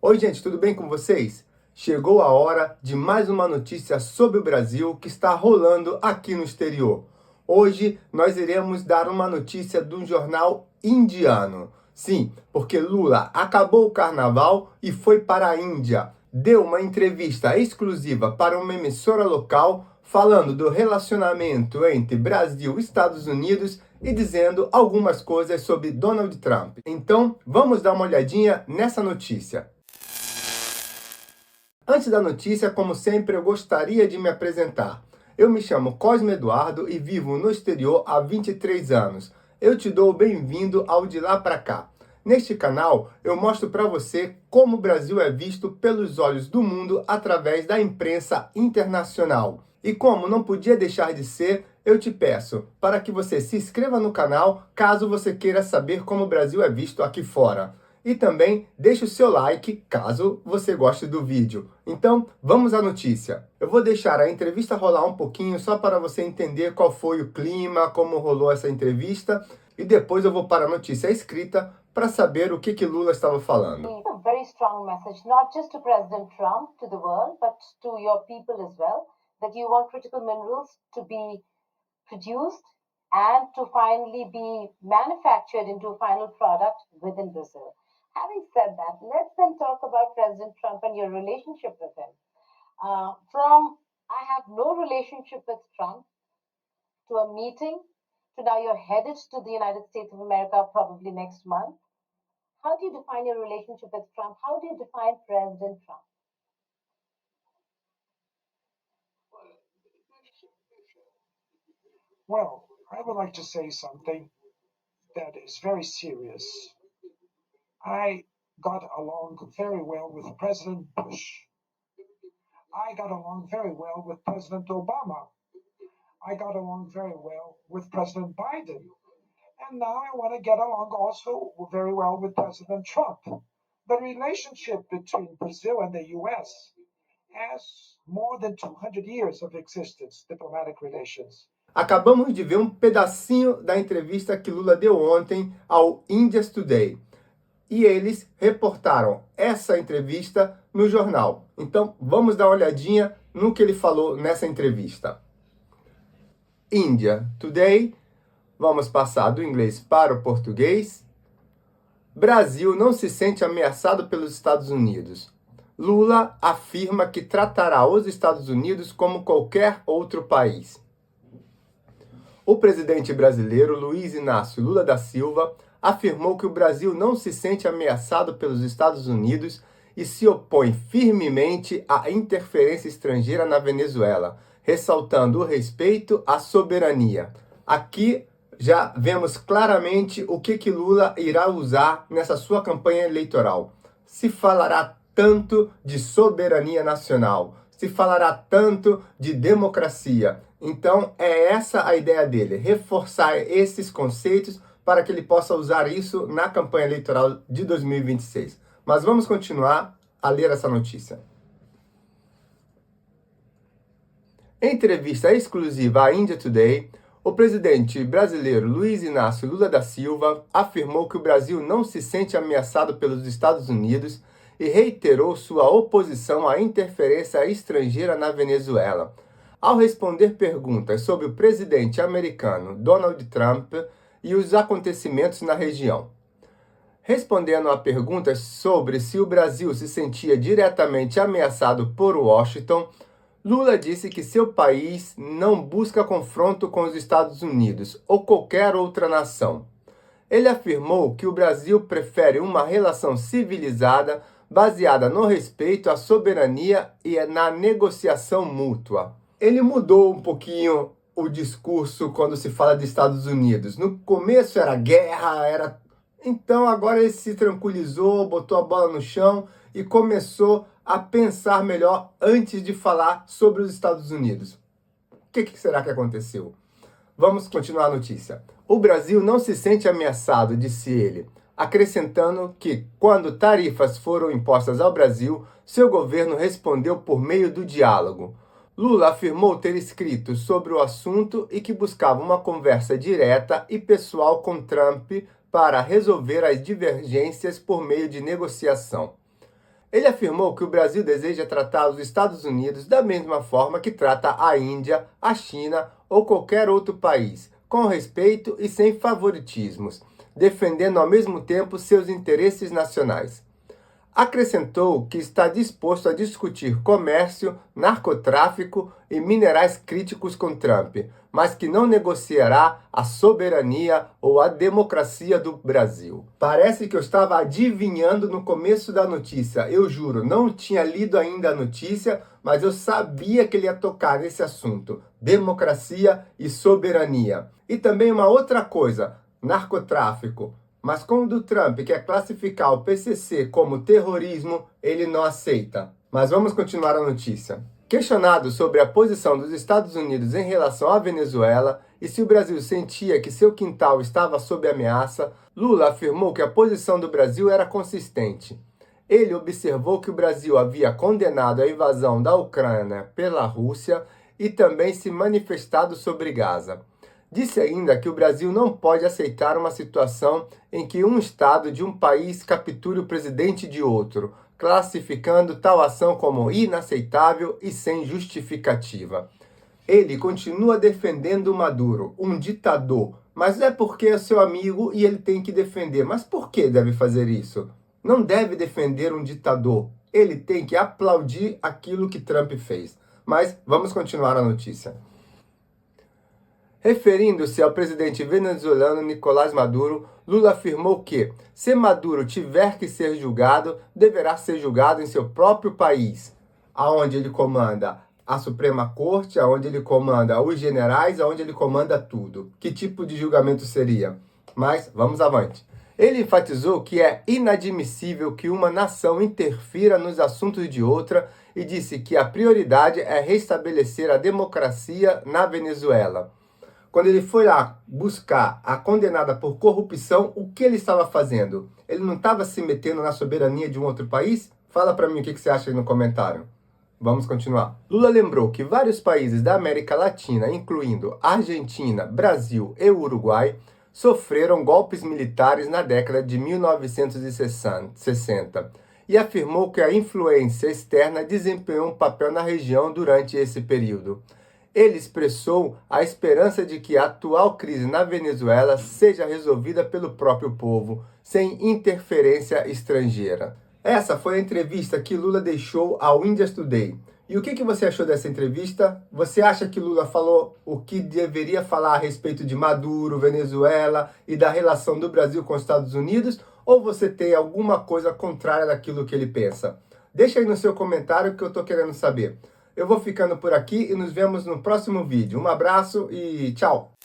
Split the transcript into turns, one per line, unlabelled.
Oi, gente, tudo bem com vocês? Chegou a hora de mais uma notícia sobre o Brasil que está rolando aqui no exterior. Hoje nós iremos dar uma notícia de um jornal indiano. Sim, porque Lula acabou o carnaval e foi para a Índia. Deu uma entrevista exclusiva para uma emissora local falando do relacionamento entre Brasil e Estados Unidos e dizendo algumas coisas sobre Donald Trump. Então, vamos dar uma olhadinha nessa notícia. Antes da notícia, como sempre, eu gostaria de me apresentar. Eu me chamo Cosme Eduardo e vivo no exterior há 23 anos. Eu te dou o bem-vindo ao De Lá Pra Cá. Neste canal, eu mostro para você como o Brasil é visto pelos olhos do mundo através da imprensa internacional. E como não podia deixar de ser, eu te peço para que você se inscreva no canal caso você queira saber como o Brasil é visto aqui fora. E também deixe o seu like, caso você goste do vídeo. Então, vamos à notícia. Eu vou deixar a entrevista rolar um pouquinho, só para você entender qual foi o clima, como rolou essa entrevista. E depois eu vou para a notícia escrita, para saber o que Lula estava falando.
It's a very strong message, not just to President Trump, to the world, but to your people as well, that you want critical minerals to be produced and to finally be manufactured into a final product within Brazil. Having said that, let's then talk about President Trump and your relationship with him. I have no relationship with Trump, to a meeting, to now you're headed to the United States of America probably next month. How do you define your relationship with Trump? How do you define President Trump?
Well, I would like to say something that is very serious. I got along very well with President Bush. I got along very well with President Obama. I got along very well with President Biden. And now I want to get along also very well with President Trump. The relationship between Brazil and the U.S. has more than 200 years of existence, diplomatic relations.
Acabamos de ver um pedacinho da entrevista que Lula deu ontem ao India Today. E eles reportaram essa entrevista no jornal. Então, vamos dar uma olhadinha no que ele falou nessa entrevista. India Today, vamos passar do inglês para o português. Brasil não se sente ameaçado pelos Estados Unidos. Lula afirma que tratará os Estados Unidos como qualquer outro país. O presidente brasileiro Luiz Inácio Lula da Silva afirmou que o Brasil não se sente ameaçado pelos Estados Unidos e se opõe firmemente à interferência estrangeira na Venezuela, ressaltando o respeito à soberania. Aqui já vemos claramente o que Lula irá usar nessa sua campanha eleitoral. Se falará tanto de soberania nacional, se falará tanto de democracia. Então, é essa a ideia dele, reforçar esses conceitos para que ele possa usar isso na campanha eleitoral de 2026. Mas vamos continuar a ler essa notícia. Em entrevista exclusiva à India Today, o presidente brasileiro Luiz Inácio Lula da Silva afirmou que o Brasil não se sente ameaçado pelos Estados Unidos e reiterou sua oposição à interferência estrangeira na Venezuela. Ao responder perguntas sobre o presidente americano Donald Trump e os acontecimentos na região. Respondendo a perguntas sobre se o Brasil se sentia diretamente ameaçado por Washington, Lula disse que seu país não busca confronto com os Estados Unidos ou qualquer outra nação. Ele afirmou que o Brasil prefere uma relação civilizada baseada no respeito à soberania e na negociação mútua. Ele mudou um pouquinho o discurso quando se fala de Estados Unidos. No começo era guerra, Então agora ele se tranquilizou, botou a bola no chão e começou a pensar melhor antes de falar sobre os Estados Unidos. O que será que aconteceu? Vamos continuar a notícia. O Brasil não se sente ameaçado, disse ele, acrescentando que, quando tarifas foram impostas ao Brasil, seu governo respondeu por meio do diálogo. Lula afirmou ter escrito sobre o assunto e que buscava uma conversa direta e pessoal com Trump para resolver as divergências por meio de negociação. Ele afirmou que o Brasil deseja tratar os Estados Unidos da mesma forma que trata a Índia, a China ou qualquer outro país, com respeito e sem favoritismos, defendendo ao mesmo tempo seus interesses nacionais. Acrescentou que está disposto a discutir comércio, narcotráfico e minerais críticos com Trump, mas que não negociará a soberania ou a democracia do Brasil. Parece que eu estava adivinhando no começo da notícia, eu juro, não tinha lido ainda a notícia, mas eu sabia que ele ia tocar nesse assunto, democracia e soberania. E também uma outra coisa, narcotráfico. Mas quando o Trump quer classificar o PCC como terrorismo, ele não aceita. Mas vamos continuar a notícia. Questionado sobre a posição dos Estados Unidos em relação à Venezuela e se o Brasil sentia que seu quintal estava sob ameaça, Lula afirmou que a posição do Brasil era consistente. Ele observou que o Brasil havia condenado a invasão da Ucrânia pela Rússia e também se manifestado sobre Gaza. Disse ainda que o Brasil não pode aceitar uma situação em que um Estado de um país capture o presidente de outro, classificando tal ação como inaceitável e sem justificativa. Ele continua defendendo Maduro, um ditador, mas é porque é seu amigo e ele tem que defender. Mas por que deve fazer isso? Não deve defender um ditador. Ele tem que aplaudir aquilo que Trump fez. Mas vamos continuar a notícia. Referindo-se ao presidente venezuelano Nicolás Maduro, Lula afirmou que, se Maduro tiver que ser julgado, deverá ser julgado em seu próprio país, aonde ele comanda a Suprema Corte, aonde ele comanda os generais, aonde ele comanda tudo. Que tipo de julgamento seria? Mas vamos avante. Ele enfatizou que é inadmissível que uma nação interfira nos assuntos de outra e disse que a prioridade é restabelecer a democracia na Venezuela. Quando ele foi lá buscar a condenada por corrupção, o que ele estava fazendo? Ele não estava se metendo na soberania de um outro país? Fala para mim o que você acha aí no comentário. Vamos continuar. Lula lembrou que vários países da América Latina, incluindo Argentina, Brasil e Uruguai, sofreram golpes militares na década de 1960 e afirmou que a influência externa desempenhou um papel na região durante esse período. Ele expressou a esperança de que a atual crise na Venezuela seja resolvida pelo próprio povo, sem interferência estrangeira. Essa foi a entrevista que Lula deixou ao India Today. E o que você achou dessa entrevista? Você acha que Lula falou o que deveria falar a respeito de Maduro, Venezuela e da relação do Brasil com os Estados Unidos? Ou você tem alguma coisa contrária daquilo que ele pensa? Deixa aí no seu comentário que eu estou querendo saber. Eu vou ficando por aqui e nos vemos no próximo vídeo. Um abraço e tchau!